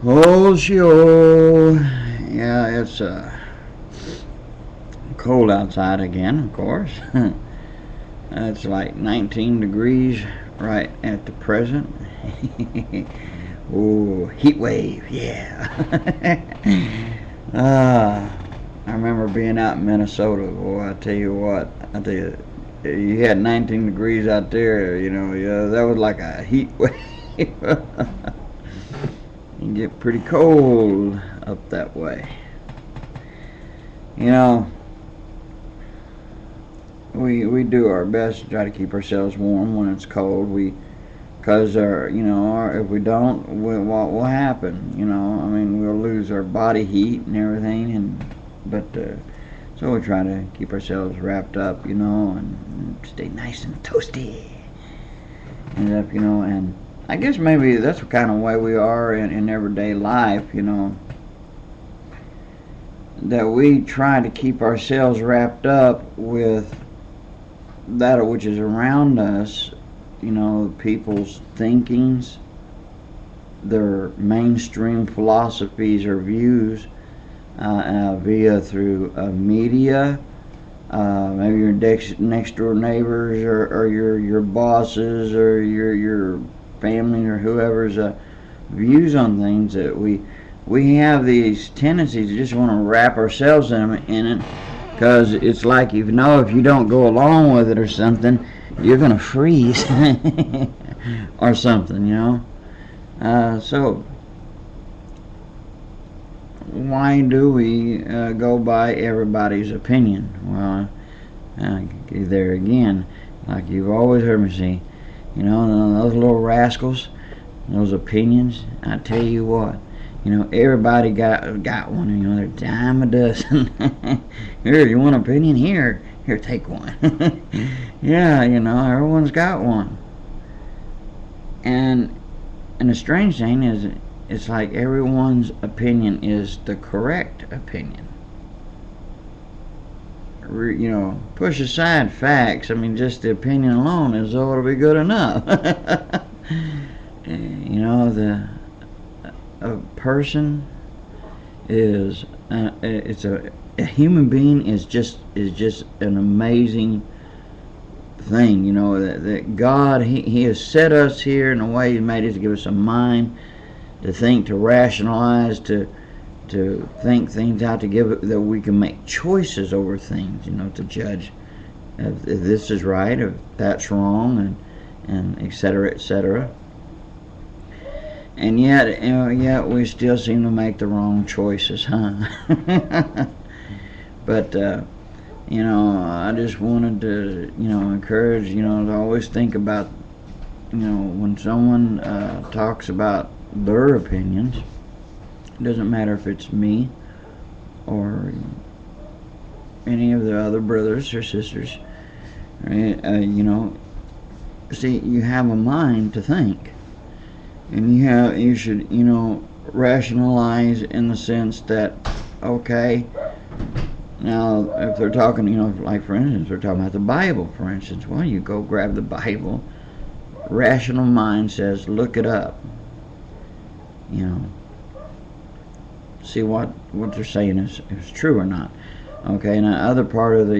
Oh, Sheol. Yeah, it's cold outside again, of course. It's like 19 degrees right at the present. Oh, heat wave, yeah. I remember being out in Minnesota. Boy, I tell you what, you had 19 degrees out there. Yeah, that was like a heat wave. You get pretty cold up that way. You know, we do our best to try to keep ourselves warm when it's cold. Because if we don't, what will happen? I mean, we'll lose our body heat and everything, so we try to keep ourselves wrapped up, and stay nice and toasty. And I guess maybe that's the kind of way we are in everyday life, that we try to keep ourselves wrapped up with that which is around us, people's thinkings, their mainstream philosophies or views, through media, maybe your next door neighbors or your bosses or your family or whoever's views on things, that we have these tendencies to just want to wrap ourselves in it, because it's like, if you don't go along with it or something, you're gonna freeze or something, so why do we go by everybody's opinion? Well, there again, like you've always heard me say, those little rascals, those opinions, I tell you what, everybody got one, they're dime a dozen. Here, you want an opinion? Here, take one. Yeah, everyone's got one. And the strange thing is, it's like everyone's opinion is the correct opinion. Push aside facts. I mean, just the opinion alone is though it'll be good enough. A person is a human being is just an amazing thing. That God he has set us here in a way. He made us to give us a mind to think, to rationalize, to think things out, to give it, that we can make choices over things, to judge if this is right, if that's wrong, and etc. And yet we still seem to make the wrong choices, huh? But I just wanted to encourage to always think about when someone talks about their opinions. It doesn't matter if it's me or any of the other brothers or sisters, right? See, you have a mind to think, and you should rationalize in the sense that, okay, now if they're talking, like for instance, they're talking about the Bible, for instance. Well, you go grab the Bible. Rational mind says, look it up. See what they're saying is true or not. Okay, and the other part of the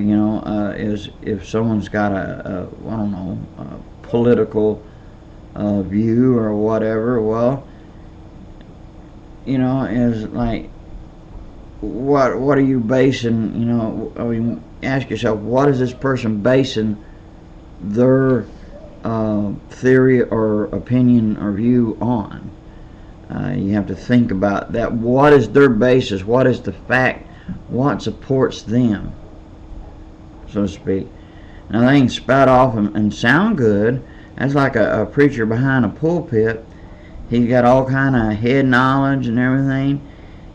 is if someone's got a political view or whatever. Well, is like, what are you basing? Ask yourself, what is this person basing their theory or opinion or view on? You have to think about that. What is their basis? What is the fact? What supports them, so to speak? Now, they can spout off and sound good. That's like a preacher behind a pulpit. He's got all kind of head knowledge and everything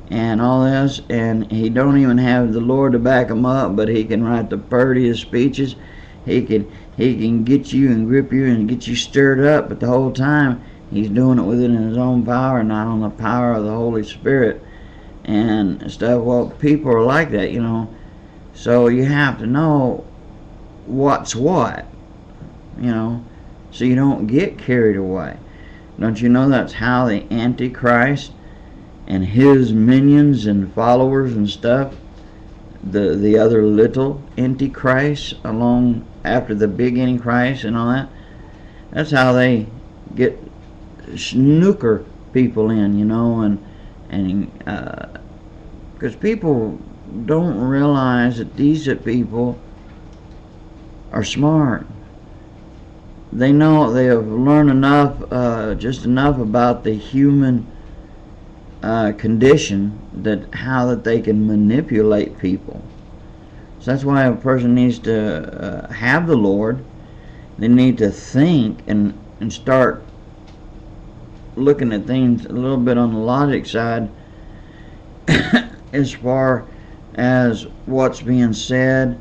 and all this, and he don't even have the Lord to back him up, but he can write the prettiest speeches. He can get you and grip you and get you stirred up, but the whole time he's doing it within his own power, not on the power of the Holy Spirit and stuff. Well, people are like that, so you have to know what's what, so you don't get carried away. Don't you know that's how the Antichrist and his minions and followers and stuff, the other little antichrists along after the big antichrist and all that. That's how they get snooker people in, and because people don't realize that decent people are smart. They know, they have learned enough, just enough about the human condition, that how that they can manipulate people. So that's why a person needs to have the Lord. They need to think and start looking at things a little bit on the logic side as far as what's being said,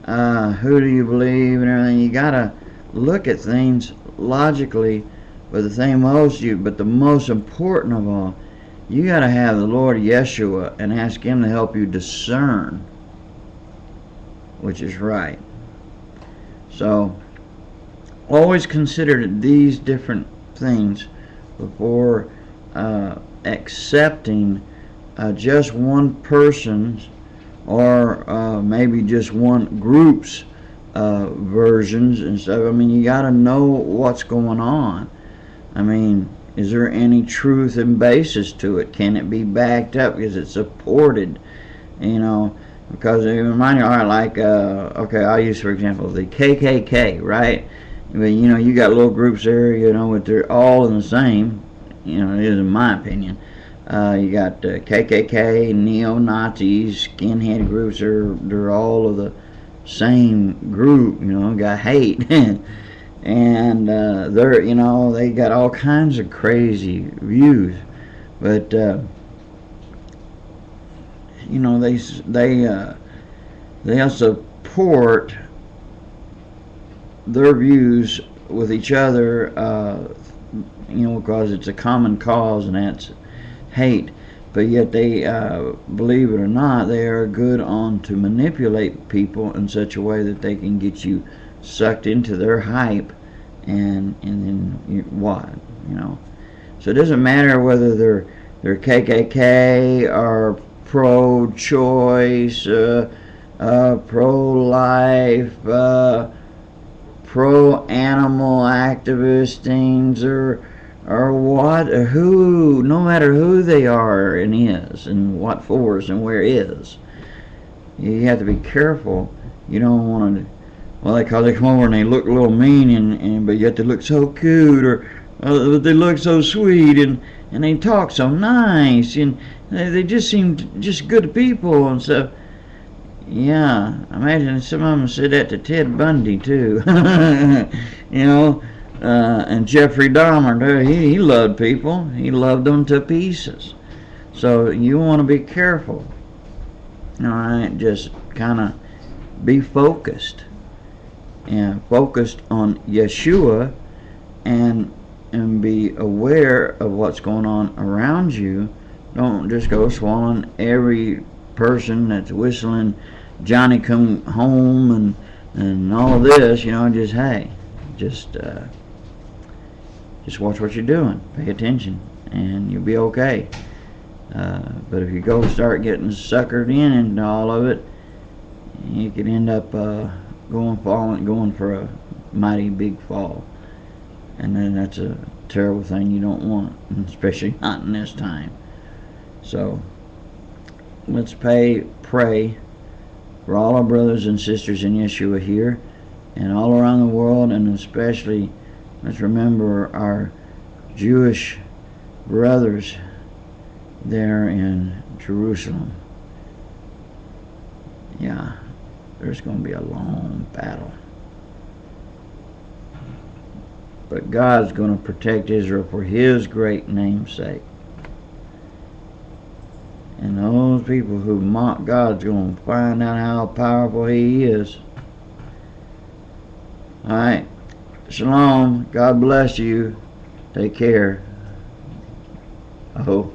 who do you believe and everything. You gotta look at things logically, but the most important of all, you gotta have the Lord Yeshua and ask Him to help you discern which is right. So always consider these different things before accepting just one person's or maybe just one group's versions and stuff. I mean, you got to know what's going on. I mean, is there any truth and basis to it? Can it be backed up? Is it supported? Because it reminds me, all right, like, okay, I'll use, for example, the KKK, right? But, you got little groups there, but they're all in the same, it is in my opinion. You got KKK, neo-Nazis, skinhead groups, they're all of the same group, got hate. And they're, they got all kinds of crazy views. But, they'll support their views with each other, because it's a common cause, and that's hate. But yet they, believe it or not, they are good on to manipulate people in such a way that they can get you sucked into their hype, and then what, So it doesn't matter whether they're KKK or pro-choice, pro-life, pro-animal activist things, or what, or who, no matter who they are and is, and what force and where is. You have to be careful. You don't want to, because they come over and they look a little mean, but yet they look so cute, or they look so sweet, and they talk so nice, and they just seem just good people and stuff. Yeah, I imagine some of them said that to Ted Bundy too. And Jeffrey Dahmer too. He loved people. He loved them to pieces. So you want to be careful. All right, just kind of be focused, and focused on Yeshua, and be aware of what's going on around you. Don't just go swallowing every person that's whistling Johnny Come Home and all of this, just watch what you're doing, pay attention, and you'll be okay. But if you start getting suckered into all of it, you could end up going for a mighty big fall, and then that's a terrible thing you don't want, especially not in this time. So let's pray for all our brothers and sisters in Yeshua here and all around the world, and especially let's remember our Jewish brothers there in Jerusalem. Yeah, there's going to be a long battle. But God's going to protect Israel for His great name's sake. And those people who mock God's going to find out how powerful He is. Alright. Shalom. God bless you. Take care. Oh.